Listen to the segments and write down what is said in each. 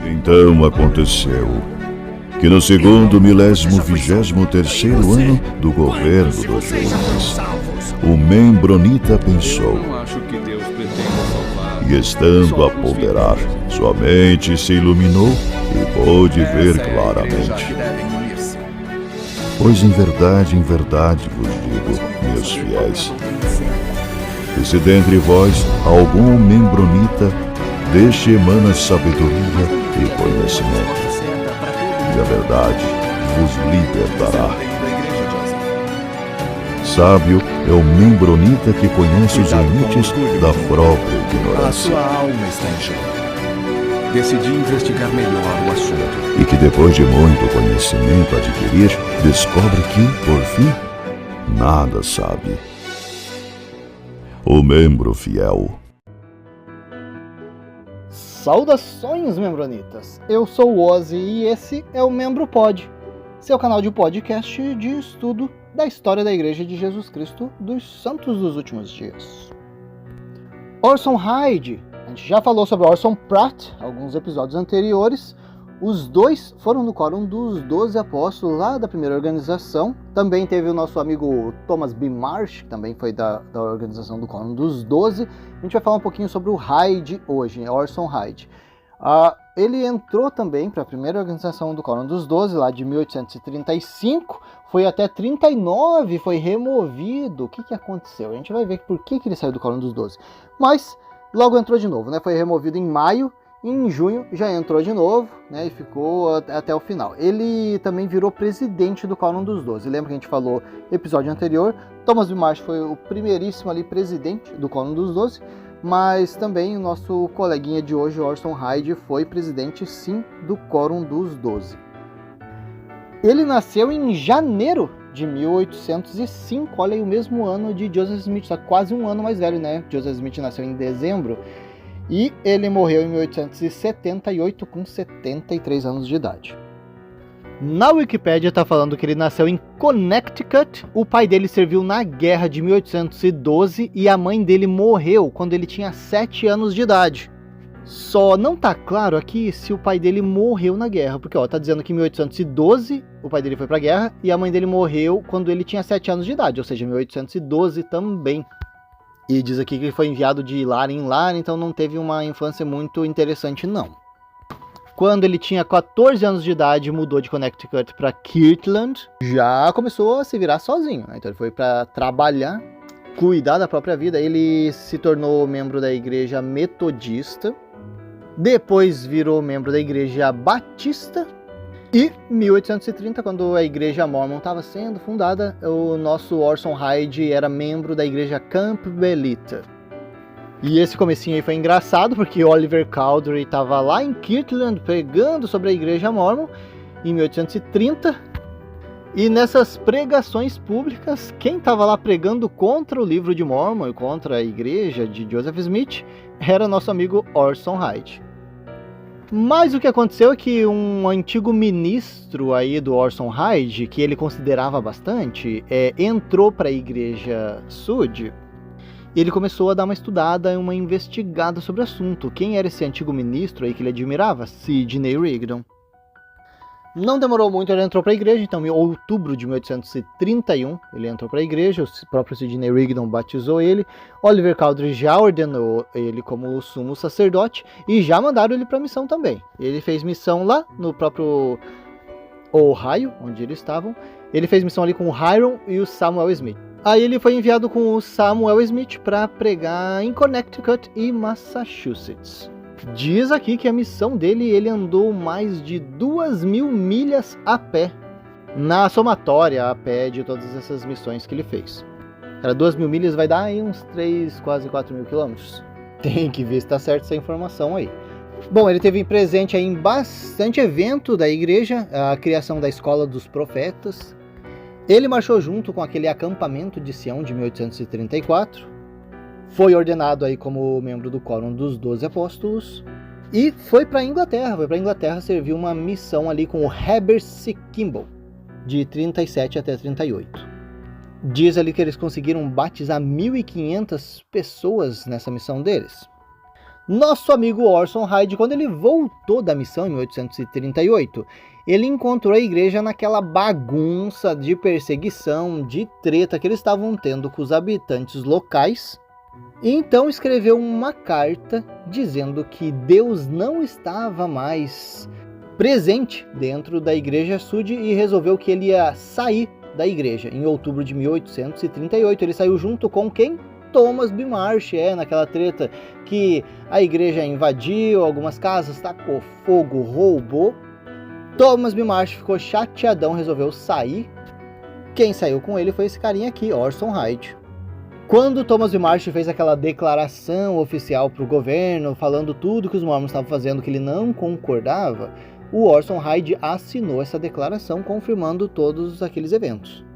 Então aconteceu que no segundo 1023º ano do governo do Jonas, o Membronita pensou, e estando a ponderar, sua mente se iluminou e pôde ver claramente. Pois em verdade vos digo, meus fiéis, que se dentre vós algum membronita, deste emana sabedoria e conhecimento, e a verdade vos libertará. Sábio é o membronita que conhece os limites da própria ignorância. A sua alma está em jogo. Decidi investigar melhor o assunto. E que depois de muito conhecimento adquirir, descobre que, por fim, nada sabe. O membro fiel. Saudações, membronitas! Eu sou o Ozzy e esse é o Membro Pod, seu canal de podcast de estudo da história da Igreja de Jesus Cristo dos Santos dos Últimos Dias. Orson Hyde, a gente já falou sobre Orson Pratt alguns episódios anteriores. Os dois foram no Quórum dos 12 Apóstolos, lá da primeira organização. Também teve o nosso amigo Thomas B. Marsh, que também foi da organização do Quórum dos 12. A gente vai falar um pouquinho sobre o Hyde hoje, Orson Hyde. Ele entrou também para a primeira organização do Quórum dos 12, lá de 1835, foi até 39, foi removido. O que aconteceu? A gente vai ver por que ele saiu do Quórum dos 12. Mas logo entrou de novo, né? Foi removido em maio. Em junho já entrou de novo, né, e ficou até o final. Ele também virou presidente do Quórum dos 12. Lembra que a gente falou no episódio anterior? Thomas B. Marsh foi o primeiríssimo ali presidente do Quórum dos 12, mas também o nosso coleguinha de hoje, Orson Hyde, foi presidente sim do Quórum dos 12. Ele nasceu em janeiro de 1805, olha aí, o mesmo ano de Joseph Smith, tá quase um ano mais velho, né? Joseph Smith nasceu em dezembro. E ele morreu em 1878 com 73 anos de idade. Na Wikipédia está falando que ele nasceu em Connecticut, o pai dele serviu na guerra de 1812 e a mãe dele morreu quando ele tinha 7 anos de idade. Só não tá claro aqui se o pai dele morreu na guerra, porque tá dizendo que em 1812 o pai dele foi pra guerra e a mãe dele morreu quando ele tinha 7 anos de idade, ou seja, 1812 também. E diz aqui que ele foi enviado de lar em lar, então não teve uma infância muito interessante, não. Quando ele tinha 14 anos de idade, mudou de Connecticut para Kirtland. Já começou a se virar sozinho, né? Então ele foi para trabalhar, cuidar da própria vida. Ele se tornou membro da igreja metodista. Depois virou membro da igreja batista. E em 1830, quando a igreja Mormon estava sendo fundada, o nosso Orson Hyde era membro da igreja Campbellita. E esse comecinho aí foi engraçado, porque Oliver Cowdery estava lá em Kirtland pregando sobre a igreja Mormon em 1830. E nessas pregações públicas, quem estava lá pregando contra o livro de Mormon e contra a igreja de Joseph Smith era nosso amigo Orson Hyde. Mas o que aconteceu é que um antigo ministro aí do Orson Hyde, que ele considerava bastante, entrou para a igreja Sud. Ele começou a dar uma estudada, uma investigada sobre o assunto. Quem era esse antigo ministro aí que ele admirava? Sidney Rigdon. Não demorou muito, ele entrou para a igreja, então em outubro de 1831 ele entrou para a igreja, o próprio Sidney Rigdon batizou ele, Oliver Cowdery já ordenou ele como sumo sacerdote e já mandaram ele para a missão também. Ele fez missão lá no próprio Ohio, onde eles estavam, ele fez missão ali com o Hiram e o Samuel Smith. Aí ele foi enviado com o Samuel Smith para pregar em Connecticut e Massachusetts. Diz aqui que a missão dele, ele andou mais de 2.000 milhas a pé, na somatória a pé de todas essas missões que ele fez. Cara, 2.000 milhas vai dar aí uns 3, quase 4.000 quilômetros. Tem que ver se tá certo essa informação aí. Bom, ele teve presente aí em bastante evento da igreja, a criação da Escola dos Profetas. Ele marchou junto com aquele acampamento de Sião de 1834. Foi ordenado aí como membro do Quórum dos 12 Apóstolos e foi para a Inglaterra. Foi para a Inglaterra servir uma missão ali com o Heber C. Kimball, de 37 até 38. Diz ali que eles conseguiram batizar 1.500 pessoas nessa missão deles. Nosso amigo Orson Hyde, quando ele voltou da missão em 1838, ele encontrou a igreja naquela bagunça de perseguição, de treta que eles estavam tendo com os habitantes locais. E então escreveu uma carta dizendo que Deus não estava mais presente dentro da igreja Sud e resolveu que ele ia sair da igreja. Em outubro de 1838, ele saiu junto com quem? Thomas B. Marsh, naquela treta que a igreja invadiu algumas casas, tacou fogo, roubou. Thomas B. Marsh ficou chateadão, resolveu sair. Quem saiu com ele foi esse carinha aqui, Orson Hyde. Quando Thomas B. Marsh fez aquela declaração oficial para o governo, falando tudo que os mormons estavam fazendo, que ele não concordava, o Orson Hyde assinou essa declaração, confirmando todos aqueles eventos.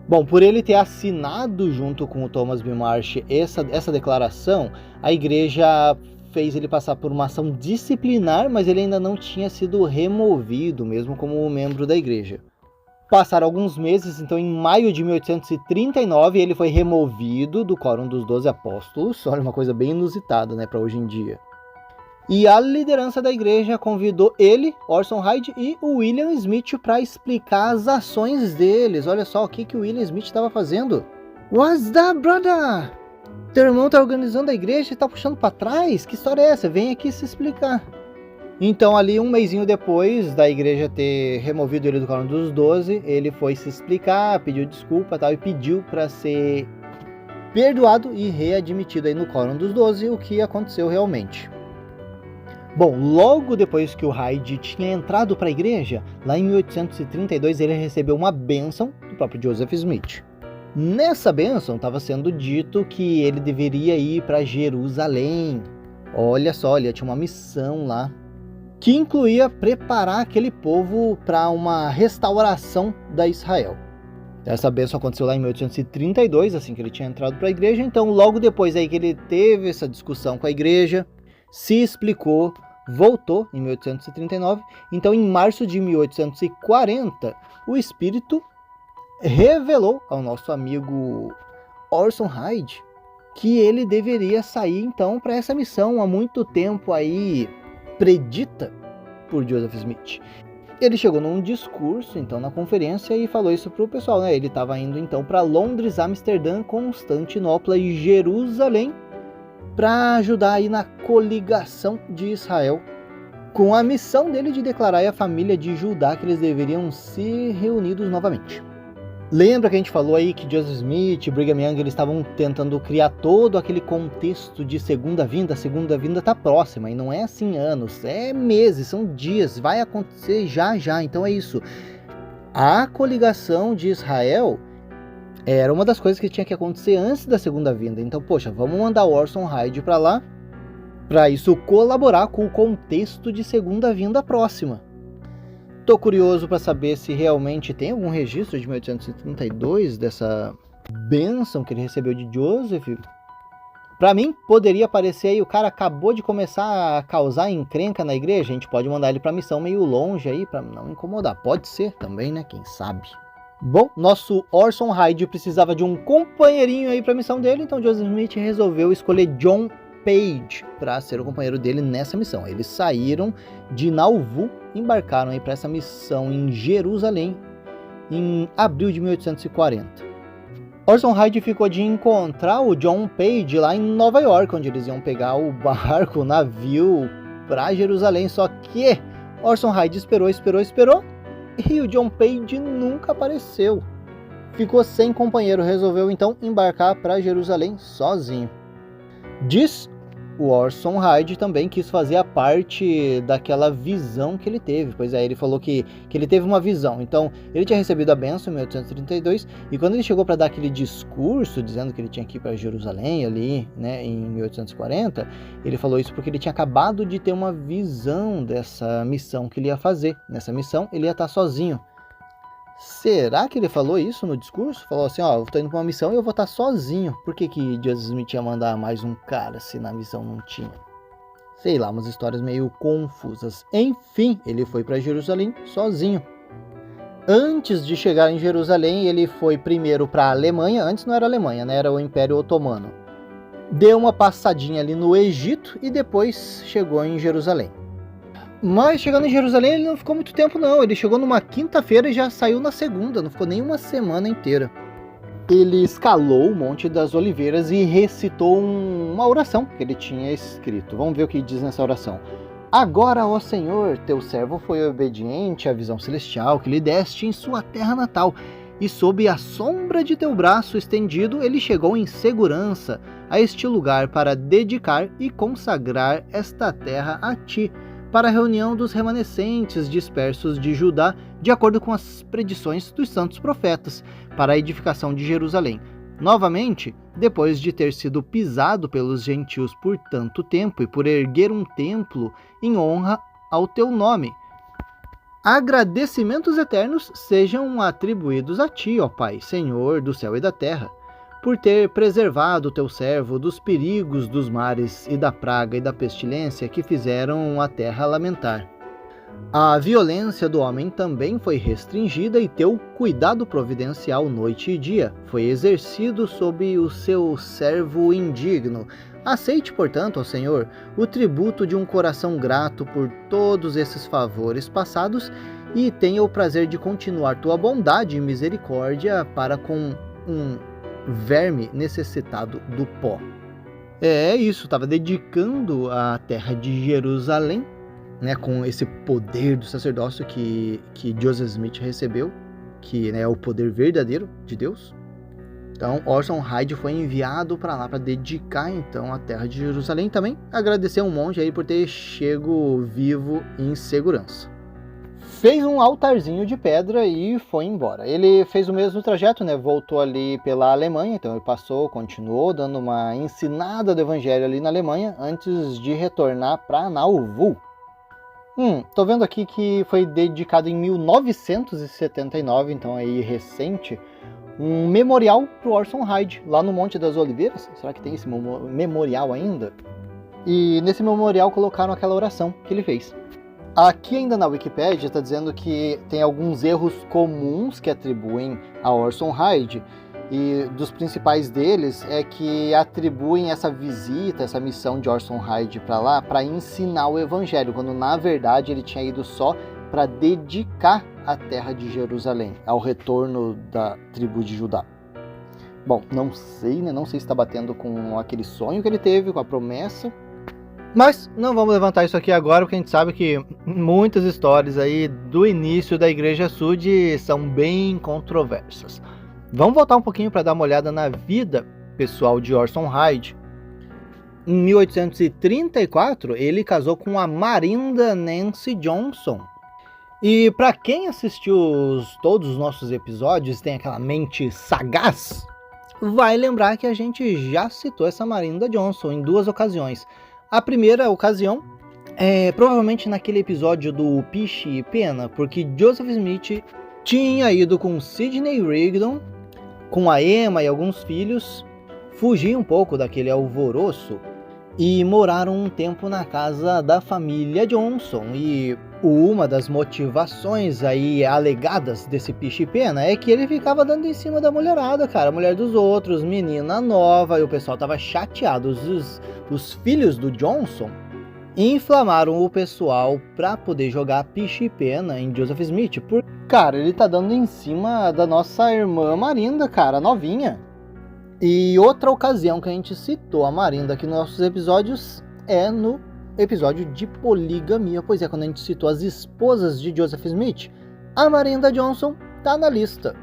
Bom, por ele ter assinado junto com o Thomas B. Marsh essa declaração, a igreja fez ele passar por uma ação disciplinar, mas ele ainda não tinha sido removido, mesmo como membro da igreja. Passaram alguns meses, então em maio de 1839 ele foi removido do Quórum dos 12 Apóstolos, olha, uma coisa bem inusitada, né, para hoje em dia. E a liderança da igreja convidou ele, Orson Hyde, e o William Smith para explicar as ações deles. Olha só o que o William Smith estava fazendo. What's that, brother? Teu irmão tá organizando a igreja e tá puxando para trás? Que história é essa? Vem aqui se explicar. Então ali um mesinho depois da igreja ter removido ele do Quórum dos 12, ele foi se explicar, pediu desculpa tal, e pediu para ser perdoado e readmitido aí no Quórum dos 12, o que aconteceu realmente. Bom, logo depois que o Hyde tinha entrado para a igreja, lá em 1832 ele recebeu uma bênção do próprio Joseph Smith. Nessa bênção estava sendo dito que ele deveria ir para Jerusalém. Olha só, ele tinha uma missão lá, que incluía preparar aquele povo para uma restauração da Israel. Essa bênção aconteceu lá em 1832, assim que ele tinha entrado para a igreja. Então logo depois aí que ele teve essa discussão com a igreja, se explicou, voltou em 1839. Então, em março de 1840, o Espírito revelou ao nosso amigo Orson Hyde que ele deveria sair então para essa missão há muito tempo aí predita por Joseph Smith. Ele chegou num discurso então na conferência e falou isso para o pessoal, né? Ele estava indo então para Londres, Amsterdã, Constantinopla e Jerusalém para ajudar aí na coligação de Israel, com a missão dele de declarar à família de Judá que eles deveriam ser reunidos novamente. Lembra que a gente falou aí que Joseph Smith e Brigham Young eles estavam tentando criar todo aquele contexto de segunda vinda? A segunda vinda está próxima e não é assim anos, é meses, são dias, vai acontecer já. Então é isso. A coligação de Israel era uma das coisas que tinha que acontecer antes da segunda vinda. Então, poxa, vamos mandar o Orson Hyde para lá, para isso colaborar com o contexto de segunda vinda próxima. Tô curioso para saber se realmente tem algum registro de 1832 dessa bênção que ele recebeu de Joseph. Para mim, poderia parecer aí, o cara acabou de começar a causar encrenca na igreja, a gente pode mandar ele para missão meio longe aí, para não incomodar. Pode ser também, né? Quem sabe? Bom, nosso Orson Hyde precisava de um companheirinho aí para a missão dele, então Joseph Smith resolveu escolher John Page para ser o companheiro dele nessa missão. Eles saíram de Nauvoo, embarcaram aí para essa missão em Jerusalém em abril de 1840. Orson Hyde ficou de encontrar o John Page lá em Nova York, onde eles iam pegar o barco, o navio para Jerusalém, só que Orson Hyde esperou e o John Page nunca apareceu. Ficou sem companheiro, resolveu então embarcar para Jerusalém sozinho. Diz o Orson Hyde também quis fazer a parte daquela visão que ele teve. Pois é, ele falou que ele teve uma visão. Então, ele tinha recebido a bênção em 1832 e quando ele chegou para dar aquele discurso dizendo que ele tinha que ir para Jerusalém ali, né, em 1840, ele falou isso porque ele tinha acabado de ter uma visão dessa missão que ele ia fazer. Nessa missão, ele ia estar sozinho. Será que ele falou isso no discurso? Falou assim, ó, eu tô indo pra uma missão e eu vou estar sozinho. Por que Joseph Smith ia mandar mais um cara se na missão não tinha? Sei lá, umas histórias meio confusas. Enfim, ele foi para Jerusalém sozinho. Antes de chegar em Jerusalém, ele foi primeiro para a Alemanha. Antes não era a Alemanha, né? Era o Império Otomano. deu uma passadinha ali no Egito e depois chegou em Jerusalém. Mas chegando em Jerusalém ele não ficou muito tempo não, ele chegou numa quinta-feira e já saiu na segunda, não ficou nem uma semana inteira. Ele escalou o Monte das Oliveiras e recitou uma oração que ele tinha escrito. Vamos ver o que diz nessa oração. Agora, ó Senhor, teu servo foi obediente à visão celestial que lhe deste em sua terra natal, e sob a sombra de teu braço estendido ele chegou em segurança a este lugar para dedicar e consagrar esta terra a ti, para a reunião dos remanescentes dispersos de Judá, de acordo com as predições dos santos profetas, para a edificação de Jerusalém. Novamente, depois de ter sido pisado pelos gentios por tanto tempo e por erguer um templo em honra ao teu nome. Agradecimentos eternos sejam atribuídos a ti, ó Pai, Senhor do céu e da terra, por ter preservado o teu servo dos perigos dos mares e da praga e da pestilência que fizeram a terra lamentar. A violência do homem também foi restringida e teu cuidado providencial noite e dia foi exercido sob o seu servo indigno. Aceite, portanto, ó Senhor, o tributo de um coração grato por todos esses favores passados e tenha o prazer de continuar tua bondade e misericórdia para com um verme necessitado do pó. É isso, estava dedicando a terra de Jerusalém, né, com esse poder do sacerdócio que Joseph Smith recebeu, que é o poder verdadeiro de Deus. Então Orson Hyde foi enviado para lá para dedicar então a terra de Jerusalém, também agradecer um monte aí por ter chego vivo em segurança. Fez um altarzinho de pedra e foi embora. Ele fez o mesmo trajeto, né? Voltou ali pela Alemanha, então ele continuou dando uma ensinada do evangelho ali na Alemanha antes de retornar para Nauvoo. Tô vendo aqui que foi dedicado em 1979, então aí recente, um memorial pro Orson Hyde lá no Monte das Oliveiras. Será que tem esse memorial ainda? E nesse memorial colocaram aquela oração que ele fez. Aqui ainda na Wikipédia está dizendo que tem alguns erros comuns que atribuem a Orson Hyde, e dos principais deles é que atribuem essa visita, essa missão de Orson Hyde para lá para ensinar o evangelho, quando na verdade ele tinha ido só para dedicar a terra de Jerusalém ao retorno da tribo de Judá. Bom, não sei, né? Não sei se está batendo com aquele sonho que ele teve, com a promessa. Mas não vamos levantar isso aqui agora, porque a gente sabe que muitas histórias aí do início da Igreja Sud são bem controversas. Vamos voltar um pouquinho para dar uma olhada na vida pessoal de Orson Hyde. Em 1834, ele casou com a Marinda Nancy Johnson. E para quem assistiu todos os nossos episódios, tem aquela mente sagaz, vai lembrar que a gente já citou essa Marinda Johnson em 2 ocasiões. A primeira ocasião é provavelmente naquele episódio do Piche e Pena, porque Joseph Smith tinha ido com Sidney Rigdon, com a Emma e alguns filhos, fugir um pouco daquele alvoroço e moraram um tempo na casa da família Johnson. E uma das motivações aí alegadas desse Piche e Pena é que ele ficava dando em cima da mulherada, cara, mulher dos outros, menina nova, e o pessoal tava chateado. Os filhos do Johnson inflamaram o pessoal pra poder jogar Piche e Pena em Joseph Smith. Cara, ele tá dando em cima da nossa irmã Marinda, cara, novinha. E outra ocasião que a gente citou a Marinda aqui nos nossos episódios é no episódio de poligamia. Pois é, quando a gente citou as esposas de Joseph Smith, a Marinda Johnson tá na lista.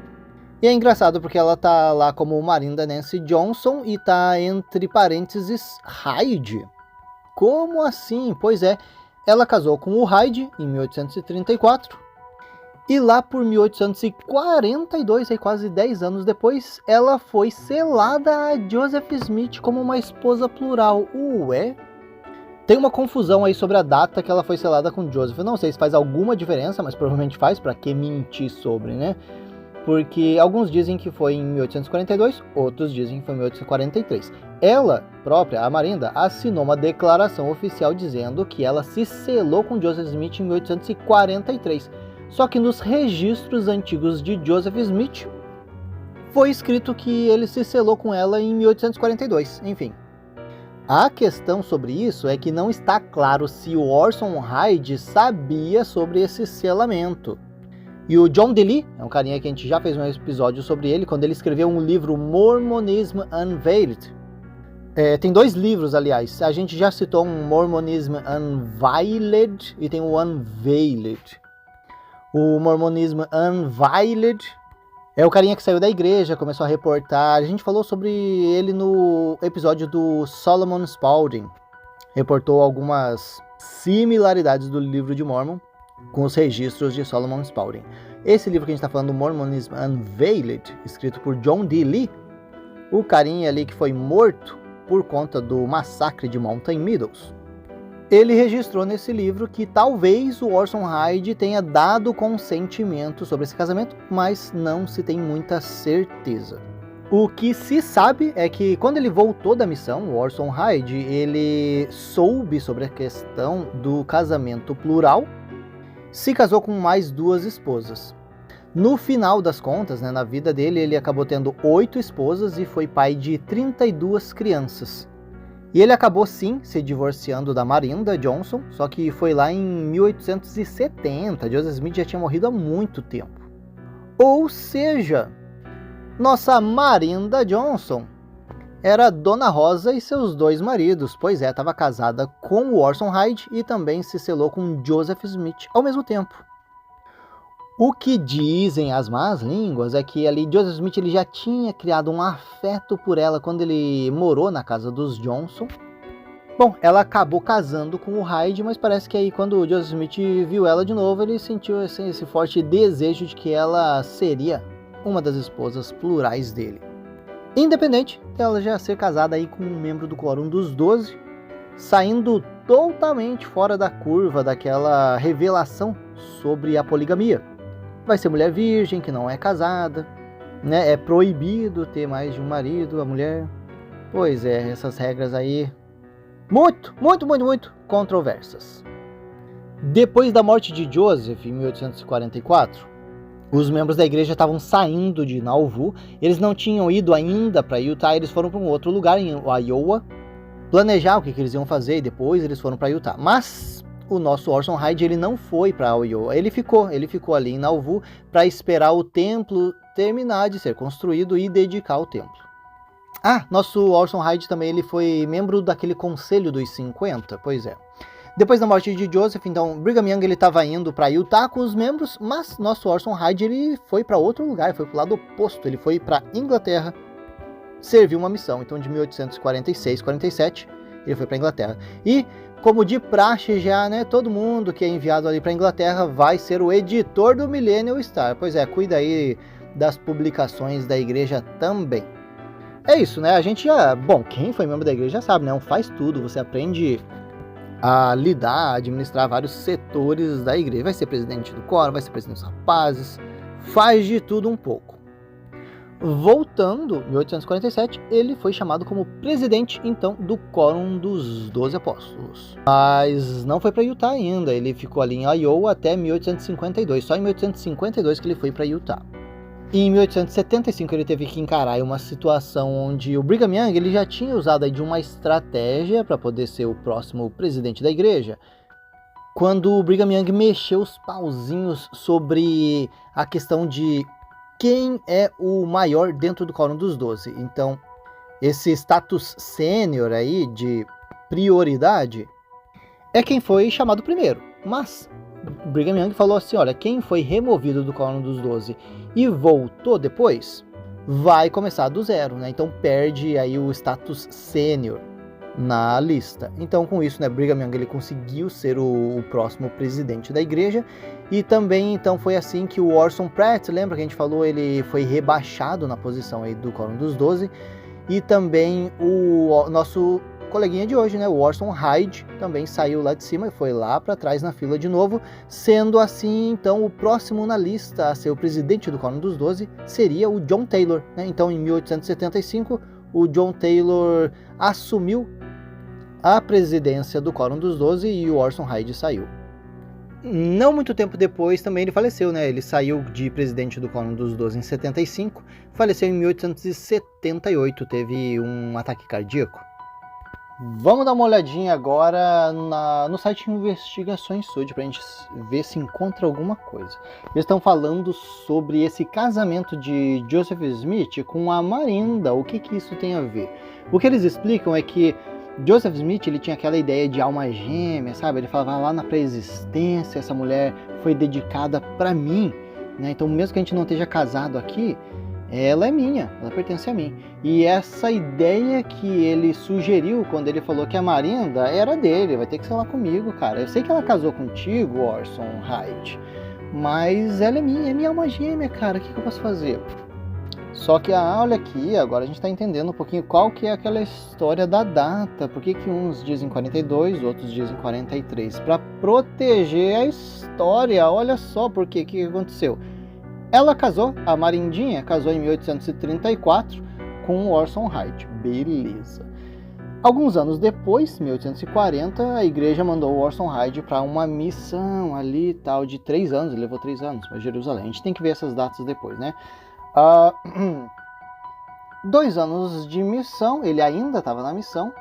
E é engraçado porque ela tá lá como Marinda Nancy Johnson e tá entre parênteses Hyde. Como assim? Pois é, ela casou com o Hyde em 1834 e lá por 1842, aí quase 10 anos depois, ela foi selada a Joseph Smith como uma esposa plural. Ué? Tem uma confusão aí sobre a data que ela foi selada com Joseph. Eu não sei se faz alguma diferença, mas provavelmente faz, pra que mentir sobre, né? Porque alguns dizem que foi em 1842, outros dizem que foi em 1843. Ela própria, a Marinda, assinou uma declaração oficial dizendo que ela se selou com Joseph Smith em 1843. Só que nos registros antigos de Joseph Smith foi escrito que ele se selou com ela em 1842. Enfim, A questão sobre isso é que não está claro se o Orson Hyde sabia sobre esse selamento. E o John Dee, é um carinha que a gente já fez um episódio sobre ele, quando ele escreveu um livro Mormonism Unveiled. Tem 2 livros, aliás. A gente já citou um Mormonism Unveiled e tem o Unveiled. O Mormonism Unveiled é o carinha que saiu da igreja, começou a reportar. A gente falou sobre ele no episódio do Solomon Spaulding. Reportou algumas similaridades do livro de Mormon com os registros de Solomon Spaulding. Esse livro que a gente está falando, Mormonism Unveiled, escrito por John D. o carinha ali que foi morto por conta do massacre de Mountain Meadows. Ele registrou nesse livro que talvez o Orson Hyde tenha dado consentimento sobre esse casamento, mas não se tem muita certeza. O que se sabe é que quando ele voltou da missão, o Orson Hyde, ele soube sobre a questão do casamento plural, se casou com mais 2 esposas. No final das contas, na vida dele, ele acabou tendo 8 esposas e foi pai de 32 crianças. E ele acabou sim se divorciando da Marinda Johnson, só que foi lá em 1870, Joseph Smith já tinha morrido há muito tempo. Ou seja, nossa Marinda Johnson era Dona Rosa e seus 2 maridos, pois estava casada com o Orson Hyde e também se selou com Joseph Smith ao mesmo tempo. O que dizem as más línguas é que ali Joseph Smith ele já tinha criado um afeto por ela quando ele morou na casa dos Johnson. Bom, ela acabou casando com o Hyde, mas parece que aí quando o Joseph Smith viu ela de novo, ele sentiu esse forte desejo de que ela seria uma das esposas plurais dele. Independente dela já ser casada aí com um membro do Quórum dos 12, saindo totalmente fora da curva daquela revelação sobre a poligamia. Vai ser mulher virgem, que não é casada, né? É proibido ter mais de um marido, a mulher. Pois é, essas regras aí muito controversas. Depois da morte de Joseph, em 1844, os membros da igreja estavam saindo de Nauvoo. Eles não tinham ido ainda para Utah, eles foram para um outro lugar, em Iowa, planejar o que eles iam fazer e depois eles foram para Utah. Mas o nosso Orson Hyde ele não foi para Iowa, ele ficou ali em Nauvoo para esperar o templo terminar de ser construído e dedicar o templo. Nosso Orson Hyde também ele foi membro daquele conselho dos 50, pois é. Depois da morte de Joseph, então, Brigham Young ele estava indo para Utah com os membros, mas nosso Orson Hyde ele foi para outro lugar, foi para o lado oposto, ele foi para Inglaterra, serviu uma missão. Então, de 1846, 47, ele foi para Inglaterra. E como de praxe já, né, todo mundo que é enviado ali para Inglaterra vai ser o editor do Millennial Star. Pois é, cuida aí das publicações da igreja também. É isso, né? A gente já... Bom, quem foi membro da igreja já sabe, né? Faz tudo. Você aprende a lidar, a administrar vários setores da igreja. Vai ser presidente do coro, vai ser presidente dos rapazes. Faz de tudo um pouco. Voltando, em 1847, ele foi chamado como presidente, então, do Quórum dos 12 Apóstolos. Mas não foi para Utah ainda, ele ficou ali em Iowa até 1852, só em 1852 que ele foi para Utah. E em 1875 ele teve que encarar uma situação onde o Brigham Young ele já tinha usado aí de uma estratégia para poder ser o próximo presidente da igreja, quando o Brigham Young mexeu os pauzinhos sobre a questão de quem é o maior dentro do Quórum dos 12. Então, esse status sênior aí de prioridade é quem foi chamado primeiro. Mas Brigham Young falou assim, olha, quem foi removido do Quórum dos 12 e voltou depois, vai começar do zero, né? Então perde aí o status sênior na lista. Então com isso, né, Brigham Young ele conseguiu ser o próximo presidente da igreja. E também então foi assim que o Orson Pratt, lembra que a gente falou, ele foi rebaixado na posição aí do Quórum dos 12. E também o nosso coleguinha de hoje, né, o Orson Hyde, também saiu lá de cima e foi lá para trás na fila de novo. Sendo assim, então, o próximo na lista a ser o presidente do Quórum dos 12 seria o John Taylor, né? Então em 1875 o John Taylor assumiu a presidência do Quórum dos 12 e o Orson Hyde saiu. Não muito tempo depois também ele faleceu, né? Ele saiu de presidente do Quórum dos 12 em 75, faleceu em 1878, teve um ataque cardíaco. Vamos dar uma olhadinha agora no site Investigações Sud para a gente ver se encontra alguma coisa. Eles estão falando sobre esse casamento de Joseph Smith com a Marinda. O que isso tem a ver? O que eles explicam é que Joseph Smith ele tinha aquela ideia de alma gêmea, sabe? Ele falava lá na pré-existência, essa mulher foi dedicada para mim, né? Então mesmo que a gente não esteja casado aqui, ela é minha, ela pertence a mim. E essa ideia que ele sugeriu quando ele falou que a Marinda era dele, vai ter que ser lá comigo, cara. Eu sei que ela casou contigo, Orson Hyde, mas ela é minha alma gêmea, cara. O que eu posso fazer? Só que, olha aqui, agora a gente está entendendo um pouquinho qual que é aquela história da data. Por que uns dizem 42, outros dizem 43? Para proteger a história, olha só por que aconteceu. Ela casou, a Marindinha casou em 1834 com Orson Hyde. Beleza. Alguns anos depois, 1840, a igreja mandou Orson Hyde para uma missão ali tal de 3 anos, ele levou 3 anos para Jerusalém. A gente tem que ver essas datas depois, né? 2 anos de missão, ele ainda estava na missão,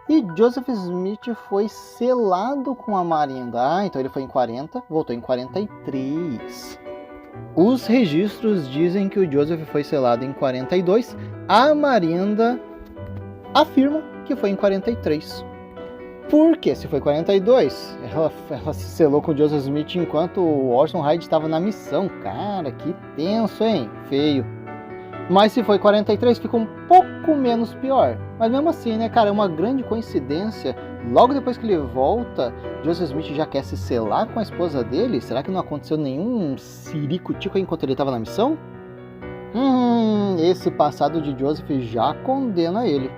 e Joseph Smith foi selado com a Marinda. Então ele foi em 40, voltou em 43. Os registros dizem que o Joseph foi selado em 42, a Marinda afirma que foi em 43. Por que se foi 42? Ela se selou com o Joseph Smith enquanto o Orson Hyde estava na missão. Cara, que tenso, hein? Feio. Mas se foi 43, fica um pouco menos pior. Mas mesmo assim, né, cara, é uma grande coincidência. Logo depois que ele volta, Joseph Smith já quer se selar com a esposa dele? Será que não aconteceu nenhum ciricutico enquanto ele estava na missão? Esse passado de Joseph já condena ele.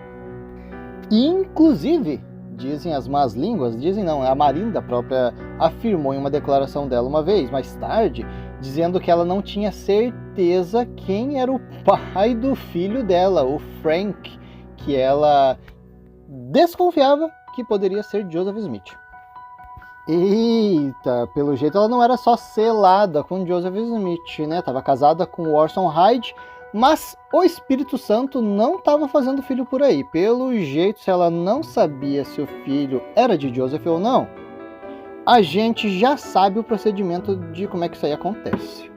Inclusive, dizem as más línguas, a Marinda própria afirmou em uma declaração dela uma vez, mais tarde, dizendo que ela não tinha certeza quem era o pai do filho dela, o Frank, que ela desconfiava que poderia ser Joseph Smith. Eita, pelo jeito ela não era só selada com Joseph Smith, né? Estava casada com Orson Hyde, mas o Espírito Santo não estava fazendo filho por aí. Pelo jeito, se ela não sabia se o filho era de Joseph ou não, a gente já sabe o procedimento de como é que isso aí acontece.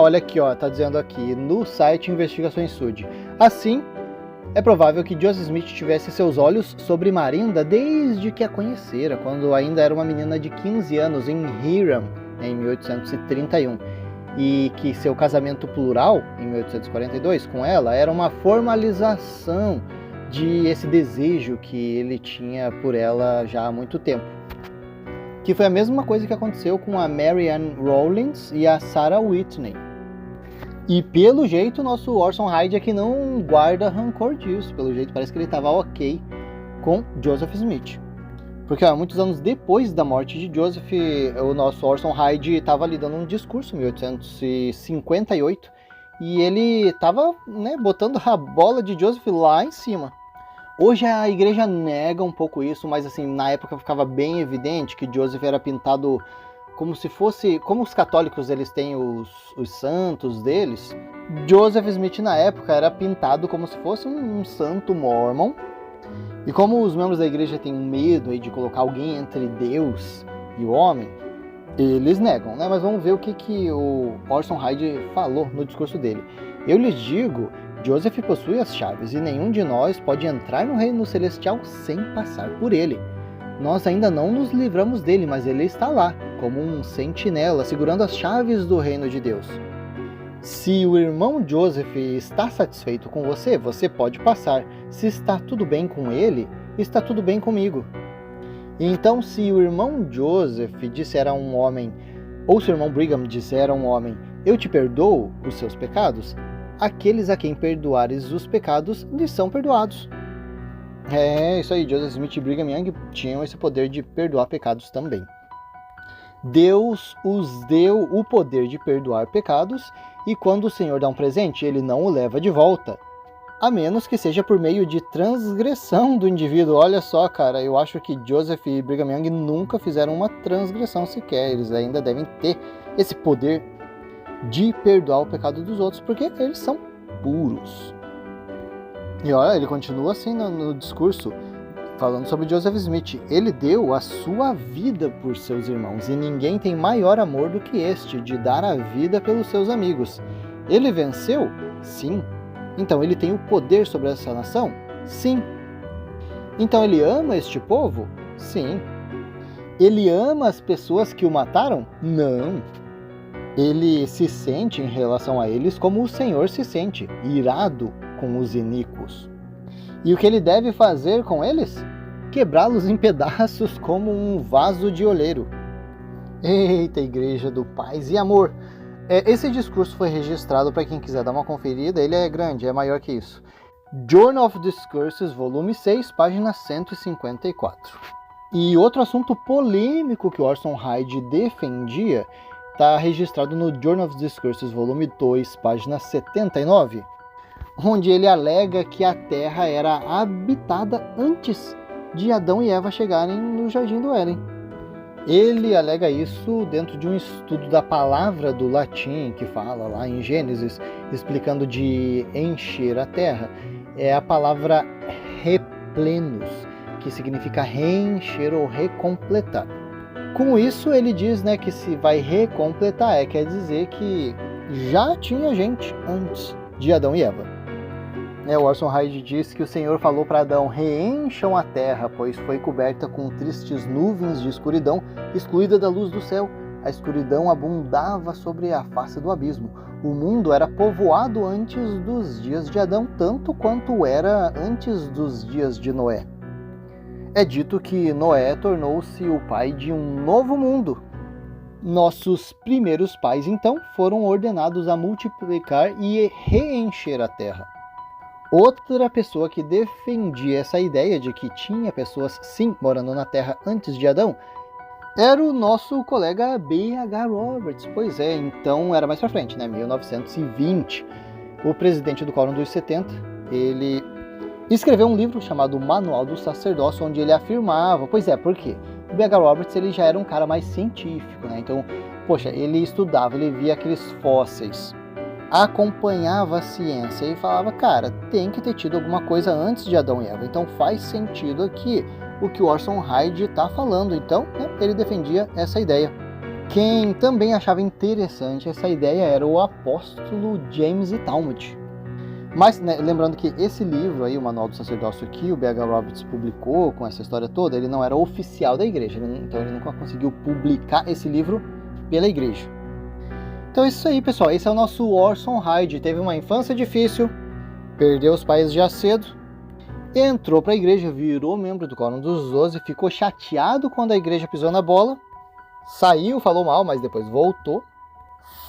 Olha aqui, tá dizendo aqui no site Investigações Sud. Assim, é provável que Joseph Smith tivesse seus olhos sobre Marinda desde que a conhecera, quando ainda era uma menina de 15 anos em Hiram, em 1831. E que seu casamento plural, em 1842, com ela, era uma formalização de esse desejo que ele tinha por ela já há muito tempo. Que foi a mesma coisa que aconteceu com a Mary Ann Rollins e a Sarah Whitney. E pelo jeito, o nosso Orson Hyde aqui não guarda rancor disso. Pelo jeito, parece que ele estava ok com Joseph Smith. Porque muitos anos depois da morte de Joseph, o nosso Orson Hyde estava ali dando um discurso em 1858 e ele estava, botando a bola de Joseph lá em cima. Hoje a igreja nega um pouco isso, mas assim, na época ficava bem evidente que Joseph era pintado como se fosse, como os católicos eles têm os santos deles, Joseph Smith na época era pintado como se fosse um santo mormon. E como os membros da igreja têm medo aí de colocar alguém entre Deus e o homem, eles negam, né? Mas vamos ver o que o Orson Hyde falou no discurso dele. Eu lhes digo, Joseph possui as chaves e nenhum de nós pode entrar no reino celestial sem passar por ele. Nós ainda não nos livramos dele, mas ele está lá, como um sentinela, segurando as chaves do reino de Deus. Se o irmão Joseph está satisfeito com você, você pode passar. Se está tudo bem com ele, está tudo bem comigo. Então, se o irmão Joseph disser a um homem, ou se o irmão Brigham disser a um homem, eu te perdoo os seus pecados, aqueles a quem perdoares os pecados lhes são perdoados. É isso aí, Joseph Smith e Brigham Young tinham esse poder de perdoar pecados também. Deus os deu o poder de perdoar pecados, e quando o Senhor dá um presente, ele não o leva de volta, a menos que seja por meio de transgressão do indivíduo. Olha só, cara, eu acho que Joseph e Brigham Young nunca fizeram uma transgressão sequer. Eles ainda devem ter esse poder de perdoar o pecado dos outros, porque eles são puros. E olha, ele continua assim no discurso. falando sobre Joseph Smith, ele deu a sua vida por seus irmãos, e ninguém tem maior amor do que este, de dar a vida pelos seus amigos. Ele venceu? Sim. Então ele tem o poder sobre essa nação? Sim. Então ele ama este povo? Sim. Ele ama as pessoas que o mataram? Não. Ele se sente em relação a eles como o Senhor se sente, irado com os iníquos. E o que ele deve fazer com eles? Quebrá-los em pedaços como um vaso de oleiro. Eita, Igreja do Paz e Amor! Esse discurso foi registrado para quem quiser dar uma conferida, ele é grande, é maior que isso. Journal of Discourses, volume 6, página 154. E outro assunto polêmico que Orson Hyde defendia está registrado no Journal of Discourses, volume 2, página 79, onde ele alega que a Terra era habitada antes de Adão e Eva chegarem no Jardim do Éden. Ele alega isso dentro de um estudo da palavra do latim, que fala lá em Gênesis, explicando de encher a terra. É a palavra replenos, que significa reencher ou recompletar. Com isso, ele diz, que se vai recompletar, quer dizer que já tinha gente antes de Adão e Eva. O Orson Hyde diz que o Senhor falou para Adão: reencham a terra, pois foi coberta com tristes nuvens de escuridão, excluída da luz do céu. A escuridão abundava sobre a face do abismo. O mundo era povoado antes dos dias de Adão, tanto quanto era antes dos dias de Noé. É dito que Noé tornou-se o pai de um novo mundo. Nossos primeiros pais, então, foram ordenados a multiplicar e reencher a terra. Outra pessoa que defendia essa ideia de que tinha pessoas, sim, morando na Terra antes de Adão, era o nosso colega B.H. Roberts. Pois é, então era mais pra frente, 1920. O presidente do Quórum dos 70, ele escreveu um livro chamado Manual do Sacerdócio, onde ele afirmava, por quê? O B.H. Roberts, ele já era um cara mais científico, Então, ele estudava, ele via aqueles fósseis, acompanhava a ciência e falava, cara, tem que ter tido alguma coisa antes de Adão e Eva, então faz sentido aqui o que o Orson Hyde está falando. Então, ele defendia essa ideia. Quem também achava interessante essa ideia era o apóstolo James E. Talmage. Mas, lembrando que esse livro aí, o Manual do Sacerdócio que o B.H. Roberts publicou com essa história toda, ele não era oficial da igreja, então ele nunca conseguiu publicar esse livro pela igreja. Então é isso aí, pessoal. Esse é o nosso Orson Hyde. Teve uma infância difícil, perdeu os pais já cedo, entrou para a igreja, virou membro do Quórum dos 12, ficou chateado quando a igreja pisou na bola, saiu, falou mal, mas depois voltou,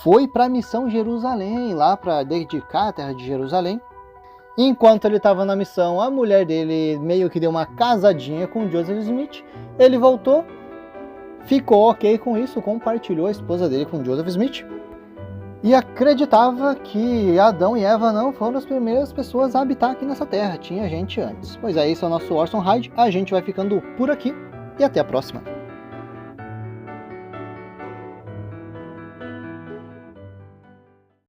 foi para a missão Jerusalém, lá para dedicar a terra de Jerusalém. Enquanto ele estava na missão, a mulher dele meio que deu uma casadinha com Joseph Smith. Ele voltou, ficou ok com isso, compartilhou a esposa dele com Joseph Smith. E acreditava que Adão e Eva não foram as primeiras pessoas a habitar aqui nessa terra, tinha gente antes. Pois é, esse é o nosso Orson Hyde, a gente vai ficando por aqui e até a próxima.